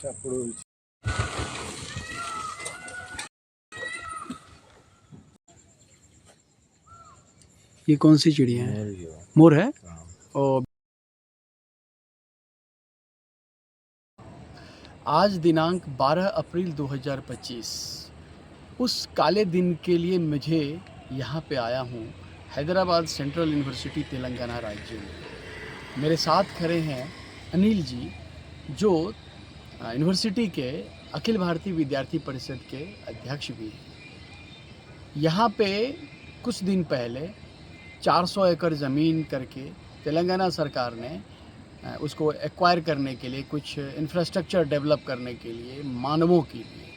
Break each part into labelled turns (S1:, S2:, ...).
S1: ये कौन सी चिड़िया है? मोर है। और आज दिनांक 12 अप्रैल 2025, उस काले दिन के लिए मुझे यहाँ पे आया हूँ, हैदराबाद सेंट्रल यूनिवर्सिटी तेलंगाना राज्य में। मेरे साथ खड़े हैं अनिल जी, जो यूनिवर्सिटी के अखिल भारतीय विद्यार्थी परिषद के अध्यक्ष भी हैं। यहाँ पे कुछ दिन पहले 400 एकड़ ज़मीन करके तेलंगाना सरकार ने उसको एक्वायर करने के लिए, कुछ इंफ्रास्ट्रक्चर डेवलप करने के लिए, मानवों के लिए,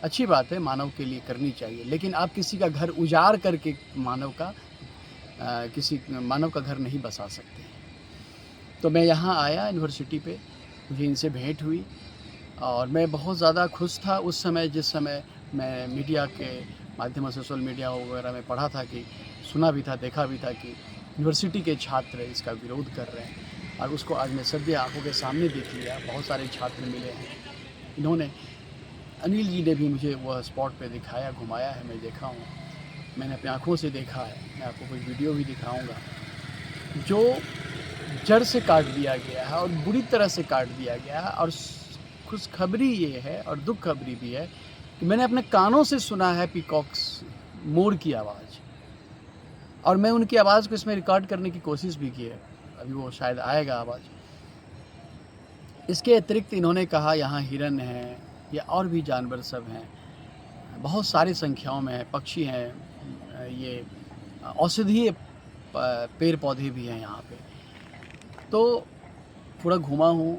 S1: अच्छी बात है, मानव के लिए करनी चाहिए, लेकिन आप किसी का घर उजाड़ करके किसी मानव का घर नहीं बसा सकते। तो मैं यहाँ आया यूनिवर्सिटी पे, मुझे इनसे भेंट हुई और मैं बहुत ज़्यादा खुश था उस समय, जिस समय मैं मीडिया के माध्यमों से, सोशल मीडिया वगैरह में पढ़ा था, कि सुना भी था, देखा भी था कि यूनिवर्सिटी के छात्र इसका विरोध कर रहे हैं, और उसको आज मैं सद्य आंखों के सामने देख लिया। बहुत सारे छात्र मिले हैं, इन्होंने, अनिल जी ने भी मुझे वह स्पॉट पे दिखाया, घुमाया है, मैं देखा हूँ, मैंने अपनी आँखों से देखा है। मैं आपको कुछ वीडियो भी दिखाऊँगा, जो जड़ से काट दिया गया है और बुरी तरह से काट दिया गया है। और खुशखबरी ये है और दुख खबरी भी है कि मैंने अपने कानों से सुना है पीकॉक्स, मोर की आवाज़, और मैं उनकी आवाज़ को इसमें रिकॉर्ड करने की कोशिश भी की है, अभी वो शायद आएगा आवाज़। इसके अतिरिक्त इन्होंने कहा यहाँ हिरन हैं या और भी जानवर सब हैं, बहुत सारी संख्याओं में है, पक्षी हैं, ये औषधीय पेड़ पौधे भी हैं यहाँ पे। तो पूरा घूमा हूँ।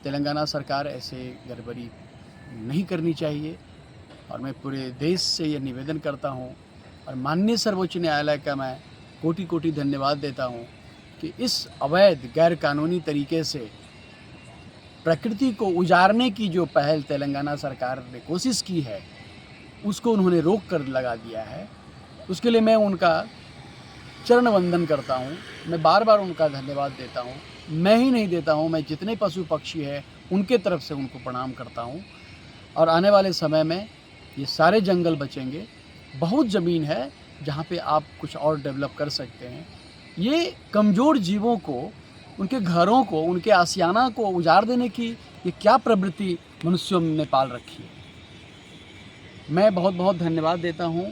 S1: तेलंगाना सरकार ऐसे गड़बड़ी नहीं करनी चाहिए, और मैं पूरे देश से ये निवेदन करता हूँ, और माननीय सर्वोच्च न्यायालय का मैं कोटि कोटि धन्यवाद देता हूँ कि इस अवैध गैर कानूनी तरीके से प्रकृति को उजाड़ने की जो पहल तेलंगाना सरकार ने कोशिश की है, उसको उन्होंने रोक कर लगा दिया है। उसके लिए मैं उनका चरण वंदन करता हूँ, मैं बार बार उनका धन्यवाद देता हूँ। मैं ही नहीं देता हूँ, मैं जितने पशु पक्षी हैं उनके तरफ से उनको प्रणाम करता हूँ। और आने वाले समय में ये सारे जंगल बचेंगे। बहुत ज़मीन है जहाँ पे आप कुछ और डेवलप कर सकते हैं। ये कमज़ोर जीवों को, उनके घरों को, उनके आशियाना को उजाड़ देने की ये क्या प्रवृत्ति मनुष्यों ने पाल रखी है। मैं बहुत बहुत धन्यवाद देता हूँ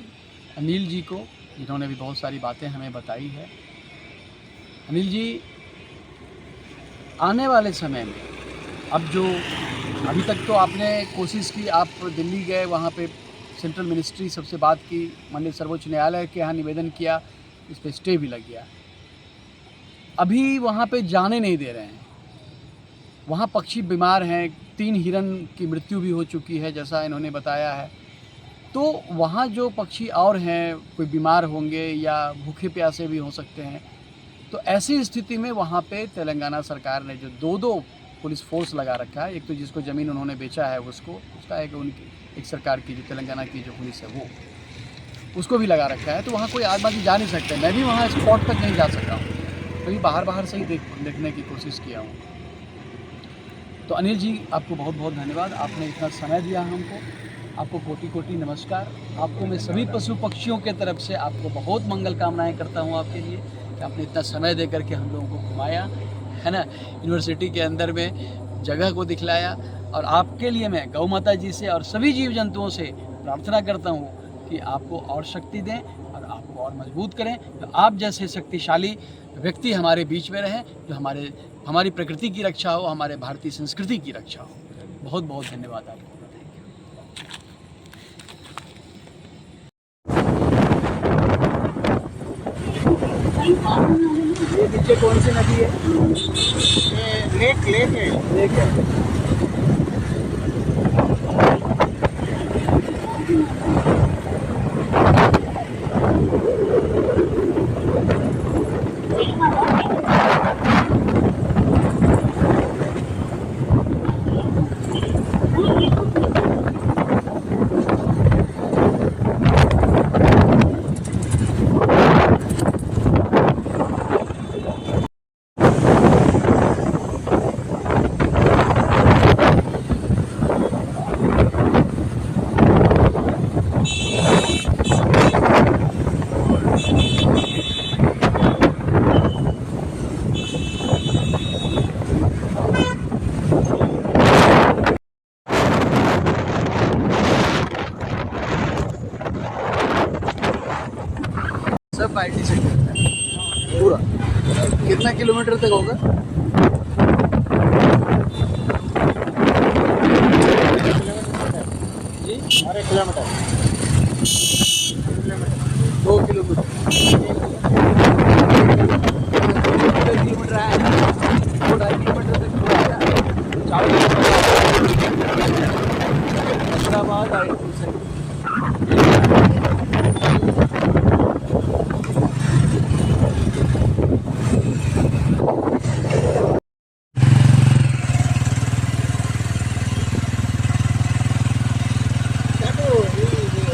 S1: अनिल जी को, जिन्होंने भी बहुत सारी बातें हमें बताई है। अनिल जी, आने वाले समय में अब जो अभी तक तो आपने कोशिश की, आप दिल्ली गए, वहाँ पे सेंट्रल मिनिस्ट्री सबसे बात की, माननीय सर्वोच्च न्यायालय के यहाँ निवेदन किया, इस पर स्टे भी लग गया। अभी वहाँ पे जाने नहीं दे रहे हैं। वहाँ पक्षी बीमार हैं, 3 हिरन की मृत्यु भी हो चुकी है, जैसा इन्होंने बताया है। तो वहाँ जो पक्षी और हैं, कोई बीमार होंगे या भूखे प्यासे भी हो सकते हैं। तो ऐसी स्थिति में वहाँ पे तेलंगाना सरकार ने जो 2-2 पुलिस फोर्स लगा रखा है, एक तो जिसको ज़मीन उन्होंने बेचा है उसका एक, उनकी एक सरकार की जो तेलंगाना की जो पुलिस है वो, उसको भी लगा रखा है। तो वहाँ कोई आदमी जा नहीं सकते। मैं भी वहाँ स्पॉट तक नहीं जा सका हूँ, कभी बाहर से ही देखने की कोशिश किया हूँ। तो अनिल जी, आपको बहुत बहुत धन्यवाद, आपने इतना समय दिया हमको, आपको कोटि कोटि नमस्कार। आपको मैं सभी पशु पक्षियों के तरफ से आपको बहुत मंगल कामनाएँ करता हूँ आपके लिए, कि आपने इतना समय दे करके हम लोगों को घुमाया है ना, यूनिवर्सिटी के अंदर में जगह को दिखलाया। और आपके लिए मैं गौ माता जी से और सभी जीव जंतुओं से प्रार्थना करता हूँ कि आपको और शक्ति दें और आपको और मजबूत करें। तो आप जैसे शक्तिशाली व्यक्ति हमारे बीच में रहें, जो हमारी प्रकृति की रक्षा हो, हमारे भारतीय संस्कृति की रक्षा हो। बहुत बहुत धन्यवाद आपको। ये नीचे कौन सी नदी है? ये लेक है। सब आईटी सेक्टर है पूरा। कितना किलोमीटर तक होगा? जी
S2: 2 किलोमीटर
S1: 2 किलोमीटर है, 2-2.5 किलोमीटर तक पूरा है ना। 4 हैदराबाद आईटी सेक्टर।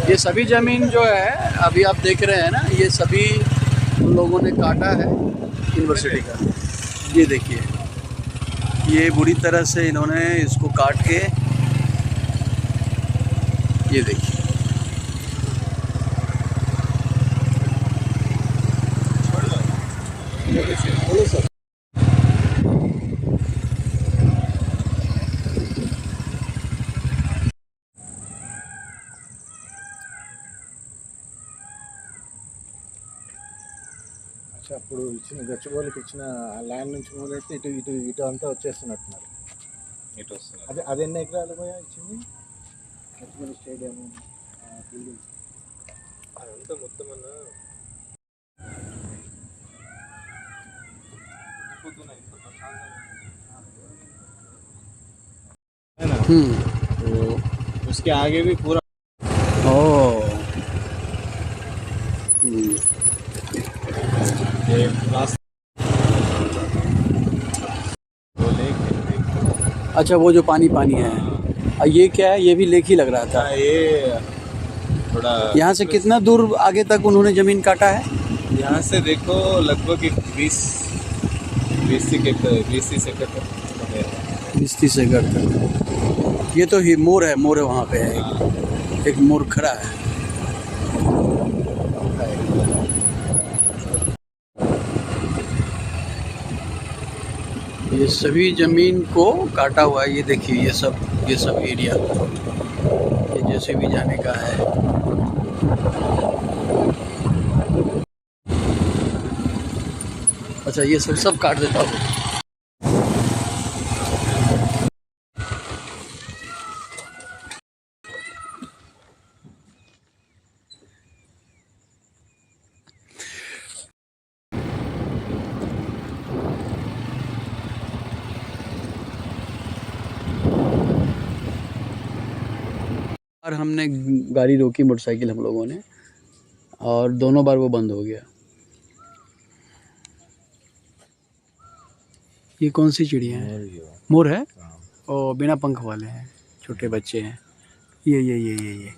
S1: ये सभी ज़मीन जो है अभी आप देख रहे हैं ना, ये सभी उन लोगों ने काटा है यूनिवर्सिटी का। ये देखिए, ये बुरी तरह से इन्होंने इसको काट के, ये देखिए बोलो सर।
S2: అప్పుడు ఇచ్చిన గచ్చిబౌలికి ఇచ్చిన ల్యాండ్ నుంచి మొదలెట్టి ఇటు ఇటు ఇటు అంతా వచ్చేస్తున్నట్టున్నారు.
S3: ఇటు వస్తున్నారు.
S2: అది ఎన్ని ఎకరాలు పోయా ఇచ్చింది? గచ్చిబౌలి స్టేడియం బిల్డింగ్
S3: అదంతా మొత్తం అన్న है ना, तो उसके आगे भी पूरा एक रास्ता वो लेक है।
S1: अच्छा, वो जो पानी पानी है, और ये क्या है? ये भी लेक ही लग रहा था।
S3: ये थोड़ा
S1: यहाँ से कितना दूर आगे तक उन्होंने ज़मीन काटा है?
S3: यहाँ से देखो लगभग एक 20-30 एकड़ तक है।
S1: 20-30 एकड़ तक। ये तो ही मोर है वहाँ पे है, एक मोर खड़ा है। ये सभी ज़मीन को काटा हुआ है। ये देखिए, ये सब एरिया, ये जैसे भी जाने का है। अच्छा, ये सब काट देता हूँ। और हमने गाड़ी रोकी, मोटरसाइकिल हम लोगों ने, और दोनों बार वो बंद हो गया। ये कौन सी चिड़िया है? मोर है? और बिना पंख वाले हैं, छोटे बच्चे हैं। ये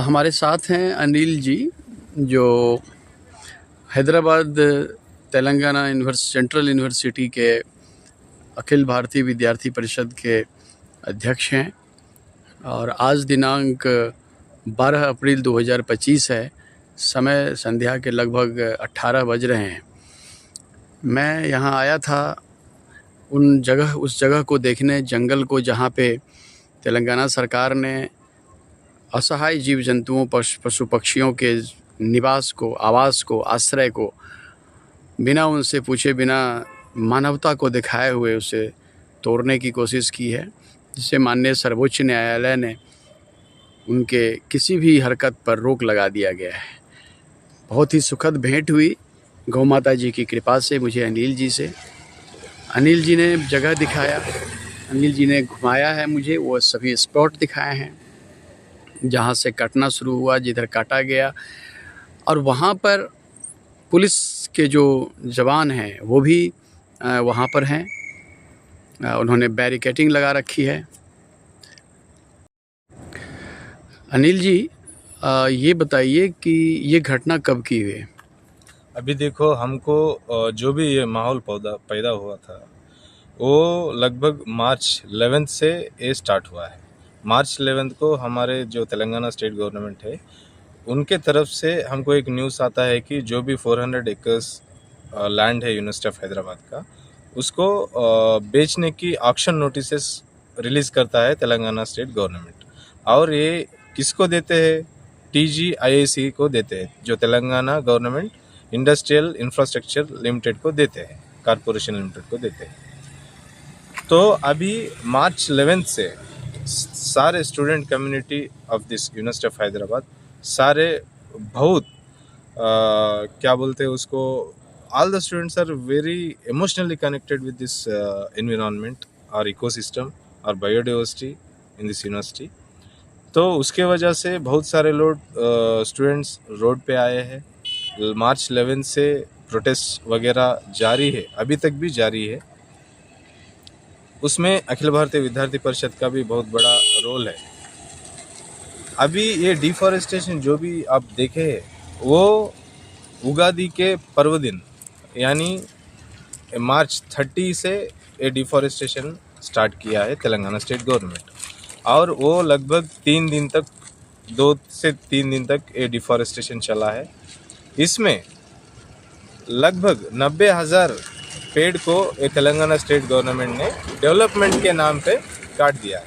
S1: हमारे साथ हैं अनिल जी, जो हैदराबाद तेलंगाना सेंट्रल यूनिवर्सिटी के अखिल भारतीय विद्यार्थी परिषद के अध्यक्ष हैं। और आज दिनांक 12 अप्रैल 2025 है। समय संध्या के लगभग 18 बज रहे हैं। मैं यहाँ आया था उस जगह को देखने, जंगल को, जहाँ पे तेलंगाना सरकार ने असहाय जीव जंतुओं, पशु पक्षियों के निवास को, आवास को, आश्रय को बिना उनसे पूछे, बिना मानवता को दिखाए हुए उसे तोड़ने की कोशिश की है, जिससे माननीय सर्वोच्च न्यायालय ने उनके किसी भी हरकत पर रोक लगा दिया गया है। बहुत ही सुखद भेंट हुई गौ माता जी की कृपा से मुझे अनिल जी से। अनिल जी ने जगह दिखाया, अनिल जी ने घुमाया है मुझे, वो सभी स्पॉट दिखाए हैं जहाँ से कटना शुरू हुआ, जिधर काटा गया। और वहाँ पर पुलिस के जो जवान हैं वो भी वहाँ पर हैं, उन्होंने बैरिकेडिंग लगा रखी है। अनिल जी, ये बताइए कि ये घटना कब की हुई?
S3: अभी देखो, हमको जो भी ये माहौल पैदा हुआ था वो लगभग मार्च 11 से ये स्टार्ट हुआ है। मार्च 11 को हमारे जो तेलंगाना स्टेट गवर्नमेंट है उनके तरफ से हमको एक न्यूज़ आता है कि जो भी 400 एकर्स लैंड है यूनिवर्सिटी ऑफ हैदराबाद का, उसको बेचने की ऑक्शन नोटिसेस रिलीज़ करता है तेलंगाना स्टेट गवर्नमेंट। और ये किसको देते हैं? TGIAC को देते हैं, जो Telangana government industrial infrastructure limited को देते हैं, कॉरपोरेशन लिमिटेड को देते हैं। तो अभी मार्च 11 से सारे student community of this university of Hyderabad सारे बहुत क्या बोलते हैं उसको, all the students are very emotionally connected with this environment or ecosystem or biodiversity in this university. तो उसके वजह से बहुत सारे लोग स्टूडेंट्स रोड पे आए हैं। मार्च 11 से प्रोटेस्ट वगैरह जारी है, अभी तक भी जारी है। उसमें अखिल भारतीय विद्यार्थी परिषद का भी बहुत बड़ा रोल है। अभी ये डिफॉरेस्टेशन जो भी आप देखे हैं वो उगादी के पर्व दिन यानी मार्च 30 से ये डिफॉरेस्टेशन स्टार्ट किया है तेलंगाना स्टेट गवर्नमेंट, और वो लगभग 3 दिन तक 2 से 3 दिन तक ये डिफॉरेस्टेशन चला है। इसमें लगभग 90,000 पेड़ को ये तेलंगाना स्टेट गवर्नमेंट ने डेवलपमेंट के नाम पे काट दिया है।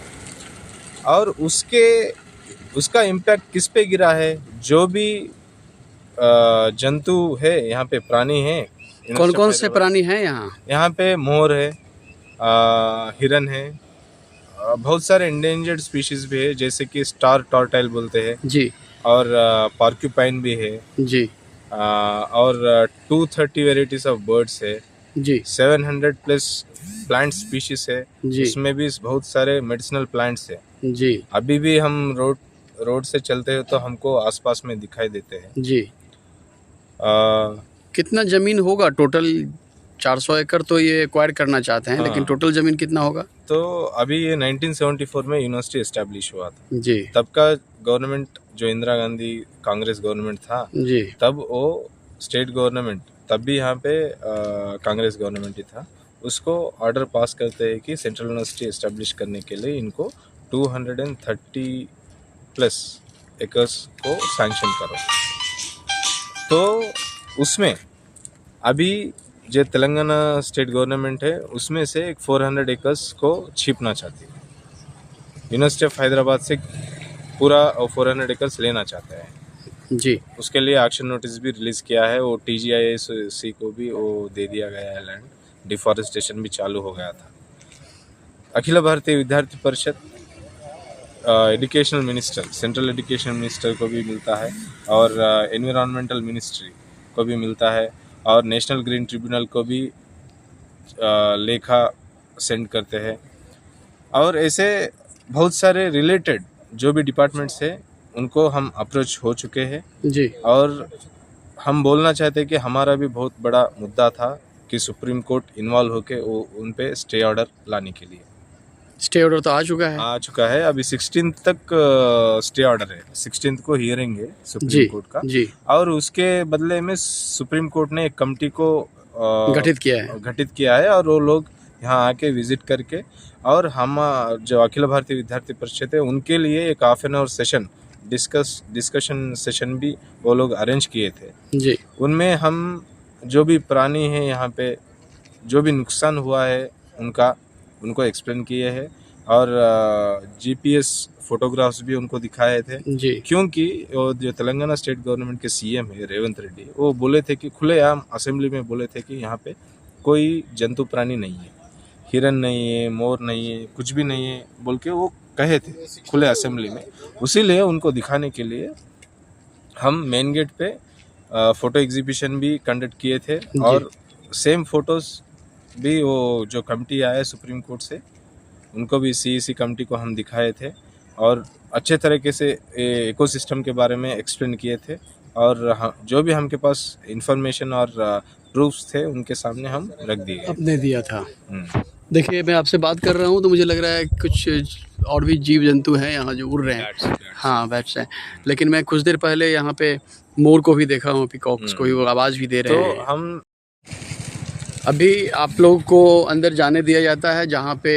S3: और उसका इम्पैक्ट किस पे गिरा है? जो भी जंतु है यहाँ पे, प्राणी है,
S1: कौन कौन से प्राणी हैं यहाँ?
S3: यहाँ पे मोर है, हिरन है, बहुत सारे इंडेंजर्ड स्पीशीज भी है, जैसे कि स्टार टॉर्टाइल बोलते हैं
S1: जी,
S3: और पार्क्यूपाइन भी है
S1: जी,
S3: और 230 वेराइटीज ऑफ बर्ड्स है
S1: जी,
S3: 700 प्लस प्लांट स्पीशीज है
S1: जी,
S3: उसमें भी बहुत सारे मेडिसिनल प्लांट्स है।
S1: जी,
S3: अभी भी हम रोड से चलते हैं तो हमको आसपास में दिखाई देते हैं।
S1: जी। कितना जमीन होगा टोटल? 400 एकड़ तो ये एक्वायर करना चाहते हैं, लेकिन
S3: हाँ।
S1: टोटल जमीन कितना होगा?
S3: तो अभी ये 1974 में यूनिवर्सिटी एस्टेब्लिश हुआ था।
S1: जी,
S3: तब का गवर्नमेंट जो इंदिरा गांधी कांग्रेस गवर्नमेंट था,
S1: जी,
S3: तब वो स्टेट गवर्नमेंट, तब भी यहाँ पे कांग्रेस गवर्नमेंट ही था, उसको ऑर्डर पास करते हैं कि सेंट्रल यूनिवर्सिटी एस्टेब्लिश करने के लिए इनको 230 प्लस एकर्स को सैंक्शन करो। तो उसमें अभी जो तेलंगाना स्टेट गवर्नमेंट है उसमें से एक 400 एकर्स को छीपना चाहती है। यूनिवर्सिटी ऑफ हैदराबाद से पूरा 400 एकर्स लेना चाहते हैं।
S1: जी,
S3: उसके लिए एक्शन नोटिस भी रिलीज किया है, वो TGIAC को भी वो दे दिया गया है लैंड, डिफॉरेस्टेशन भी चालू हो गया था। अखिल भारतीय विद्यार्थी परिषद educational minister, central education minister को भी मिलता है और एनवायरमेंटल मिनिस्ट्री को भी मिलता है और नेशनल ग्रीन ट्रिब्यूनल को भी लेखा सेंड करते हैं। और ऐसे बहुत सारे रिलेटेड जो भी डिपार्टमेंट्स है उनको हम अप्रोच हो चुके हैं।
S1: जी,
S3: और हम बोलना चाहते हैं कि हमारा भी बहुत बड़ा मुद्दा था कि सुप्रीम कोर्ट इन्वॉल्व होकर वो उन पे स्टे ऑर्डर लाने के लिए।
S1: स्टे ऑर्डर तो आ चुका है।
S3: अभी 16 तक स्टे ऑर्डर है, 16 को हियरिंग है
S1: जी,
S3: सुप्रीम कोर्ट का।
S1: जी,
S3: और उसके बदले में सुप्रीम कोर्ट ने एक कमेटी को गठित किया है और वो लोग यहाँ आके विजिट करके, और हम जो अखिल भारतीय विद्यार्थी परिषद है उनके लिए एक half an hour session discussion session भी वो लोग अरेंज किए थे।
S1: जी,
S3: उनमें हम जो भी प्राणी हैं यहाँ पे, जो भी नुकसान हुआ है उनको एक्सप्लेन किए हैं और GPS फोटोग्राफ्स भी उनको दिखाए थे।
S1: जी,
S3: क्योंकि वो जो तेलंगाना स्टेट गवर्नमेंट के CM है रेवंत रेड्डी, वो बोले थे कि खुलेआम असेंबली में बोले थे कि यहाँ पे कोई जंतु प्राणी नहीं है, हिरन नहीं है, मोर नहीं है, कुछ भी नहीं है बोल के वो कहे थे खुले असेंबली में। उसीलिए उनको दिखाने के लिए हम मेन गेट पे फ़ोटो एग्जीबिशन भी कंडक्ट किए थे और सेम फोटोज़ भी वो जो कमेटी आया सुप्रीम कोर्ट से उनको भी CEC कमेटी को हम दिखाए थे और अच्छे तरीके से इकोसिस्टम के बारे में एक्सप्लेन किए थे। और जो भी हमके पास इंफॉर्मेशन और प्रूफ्स थे उनके सामने हम रख दिए।
S1: अपने दिया था। देखिए, मैं आपसे बात कर रहा हूँ तो मुझे लग रहा है कुछ और भी जीव जंतु हैं यहाँ जो उड़ रहे हैं। हाँ, बैट्स हैं। लेकिन मैं कुछ देर पहले यहाँ पे मोर को भी देखा हूँ, पीकॉक्स को, वो आवाज़ भी दे रहे हैं।
S3: तो हम
S1: अभी आप लोगों को अंदर जाने दिया जाता है जहाँ पे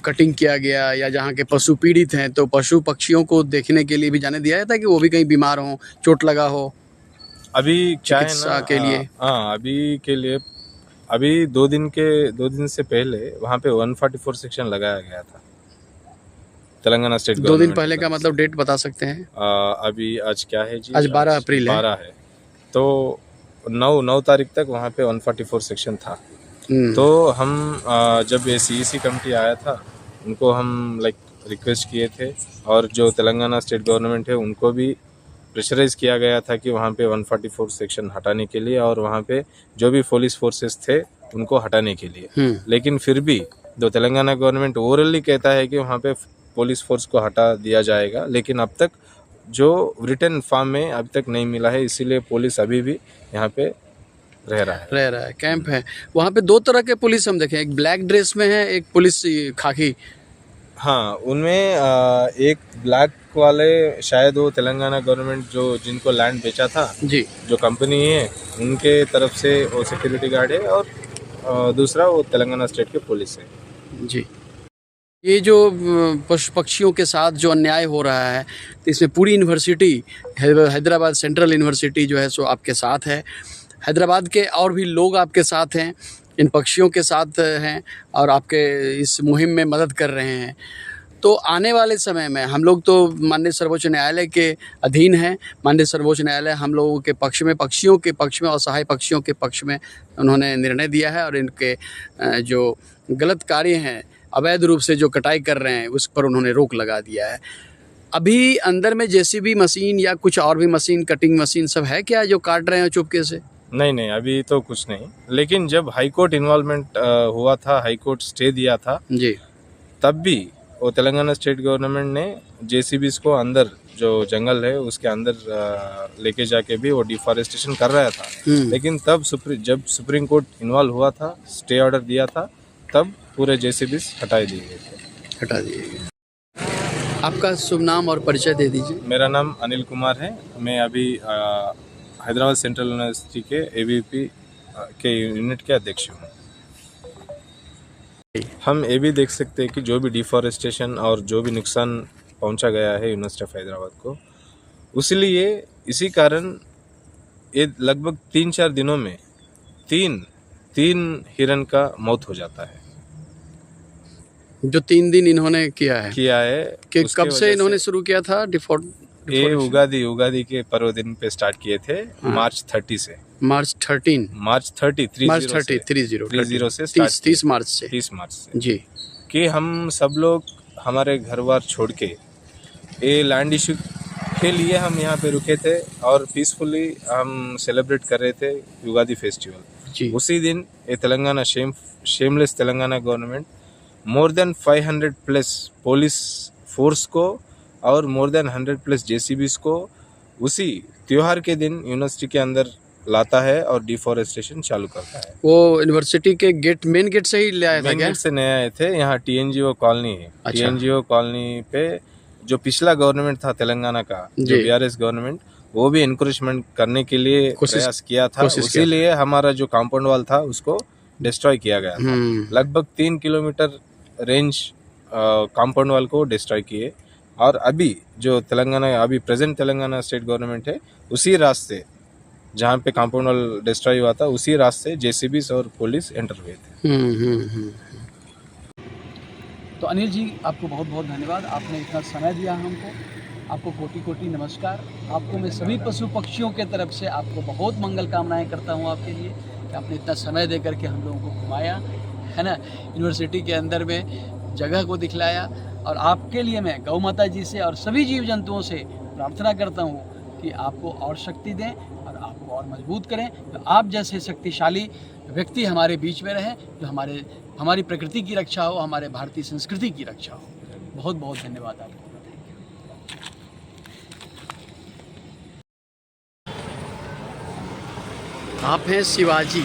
S1: कटिंग किया गया या जहाँ के पशु पीड़ित हैं, तो पशु पक्षियों को देखने के लिए भी जाने दिया जाता है कि वो भी कहीं बीमार हो, चोट लगा हो?
S3: अभी क्या है
S1: चिकित्सा
S3: ना,
S1: के लिए?
S3: हाँ, अभी के लिए अभी 2 दिन से पहले वहाँ पे 144 सेक्शन लगाया गया था। तेलंगाना स्टेट
S1: 2 दिन
S3: गवर्नमेंट
S1: पहले
S3: की
S1: का
S3: तरफ
S1: मतलब डेट बता सकते हैं?
S3: अभी आज क्या है जी?
S1: आज 12 अप्रैल है।
S3: 12 है। तो 9 तारीख तक वहाँ पे 144 सेक्शन था। तो हम जब ये CEC कमेटी आया था, उनको हम रिक्वेस्ट किए थे, और जो तेलंगाना स्टेट गवर्नमेंट है उनको भी प्रेशराइज किया गया था कि वहाँ पे 144 सेक्शन हटाने के लिए, और वहाँ पे जो भी पुलिस फोर्सेस थे उनको हटाने के लिए। लेकिन फिर भी जो तेलंगाना गवर्नमेंट ओरली कहता है कि वहाँ पे पुलिस फोर्स को हटा दिया जाएगा, लेकिन अब तक जो रिटन फॉर्म में अब तक नहीं मिला है, इसीलिए पुलिस अभी भी यहाँ पे रह रहा है।
S1: कैंप है वहाँ पे। 2 तरह के पुलिस हम देखें, एक ब्लैक ड्रेस में है, एक पुलिस खाकी।
S3: हाँ, उनमें एक ब्लैक वाले शायद वो तेलंगाना गवर्नमेंट जो जिनको लैंड बेचा था
S1: जी,
S3: जो कंपनी है उनके तरफ से वो सिक्योरिटी गार्ड है, और दूसरा वो तेलंगाना स्टेट के पुलिस है
S1: जी। ये जो पशु पक्षियों के साथ जो अन्याय हो रहा है, तो इसमें पूरी यूनिवर्सिटी, हैदराबाद सेंट्रल यूनिवर्सिटी जो है सो आपके साथ है। हैदराबाद के और भी लोग आपके साथ हैं, इन पक्षियों के साथ हैं, और आपके इस मुहिम में मदद कर रहे हैं। तो आने वाले समय में हम लोग तो माननीय सर्वोच्च न्यायालय के अधीन हैं। माननीय सर्वोच्च न्यायालय हम लोगों के पक्ष में, पक्षियों के पक्ष में, असहाय पक्षियों के पक्ष में उन्होंने निर्णय दिया है, और इनके जो गलत कार्य हैं, अवैध रूप से जो कटाई कर रहे हैं, उस पर उन्होंने रोक लगा दिया है। अभी अंदर में JCB मशीन या कुछ और भी मशीन, कटिंग मशीन सब है क्या जो काट रहे हैं चुपके से?
S3: नहीं, अभी तो कुछ नहीं। लेकिन जब हाई कोर्ट इन्वॉल्वमेंट हुआ था, हाई कोर्ट स्टे दिया था
S1: जी,
S3: तब भी वो तेलंगाना स्टेट गवर्नमेंट ने JCBs को अंदर जो जंगल है उसके अंदर लेके जाके भी वो डिफॉरेस्टेशन कर रहा था। लेकिन तब जब सुप्रीम कोर्ट इन्वॉल्व हुआ था, स्टे ऑर्डर दिया था, तब पूरे JCBs हटा दिए गए थे।
S1: हटा दिए गए। आपका शुभ नाम और परिचय दे दीजिए।
S3: मेरा नाम अनिल कुमार है। मैं अभी हैदराबाद सेंट्रल यूनिवर्सिटी के AVP के यूनिट के अध्यक्ष हूँ। हम ये भी देख सकते हैं कि जो भी डिफॉरेस्टेशन और जो भी नुकसान पहुंचा गया है यूनिवर्सिटी ऑफ हैदराबाद को, उसलिए इसी कारण ये लगभग 3-4 दिनों में तीन हिरन का मौत हो जाता है।
S1: जो 3 दिन इन्होंने किया है कि कब से इन्होंने शुरू किया था?
S3: ये उगादी के पर्व दिन पे स्टार्ट किए थे। मार्च 30 से
S1: मार्च 13
S3: मार्च 30 से
S1: 30 मार्च से
S3: 30 मार्च से
S1: जी,
S3: कि हम सब लोग हमारे घर बार छोड़ के ये लैंड इशू के लिए हम यहाँ पे रुके थे, और पीसफुली हम सेलिब्रेट कर रहे थे युगादी फेस्टिवल
S1: जी।
S3: उसी दिन ये Telangana shameless Telangana government more than 500 plus police force को और मोर देन 100 प्लस JCBs को उसी त्योहार के दिन यूनिवर्सिटी के अंदर लाता है और डिफॉरेस्टेशन चालू करता है।
S1: वो यूनिवर्सिटी के मेन गेट से ही ले आया था
S3: मेन
S1: क्या?
S3: गेट से नहीं आए थे। यहाँ TNGO कॉलोनी है।
S1: अच्छा।
S3: TNGO कॉलोनी पे जो पिछला गवर्नमेंट था तेलंगाना का, जो
S1: जी।
S3: BRS गवर्नमेंट, वो भी इनकरेजमेंट करने के लिए प्रयास किया था। इसीलिए हमारा जो कंपाउंड वॉल था उसको डिस्ट्रॉय किया गया था। लगभग 3 किलोमीटर रेंज कंपाउंड वॉल को डिस्ट्रॉय किए, और अभी जो प्रेजेंट तेलंगाना स्टेट गवर्नमेंट है, उसी रास्ते जहाँ पे कंपाउंड वॉल डिस्ट्रॉय हुआ था, उसी रास्ते JCBs और पुलिस एंटर हुए थे।
S1: तो अनिल जी, आपको बहुत बहुत धन्यवाद। आपने इतना समय दिया हमको, आपको कोटि कोटि नमस्कार। आपको मैं सभी पशु पक्षियों के तरफ से आपको बहुत मंगल कामनाएं करता हूँ आपके लिए, कि आपने इतना समय दे करके हम लोगों को घुमाया है ना, यूनिवर्सिटी के अंदर में जगह को दिखलाया। और आपके लिए मैं गौ माता जी से और सभी जीव जंतुओं से प्रार्थना करता हूँ कि आपको और शक्ति दें और आपको और मजबूत करें, तो आप जैसे शक्तिशाली व्यक्ति हमारे बीच में रहें, जो हमारी प्रकृति की रक्षा हो, हमारे भारतीय संस्कृति की रक्षा हो। बहुत बहुत धन्यवाद आपको। आप हैं शिवाजी।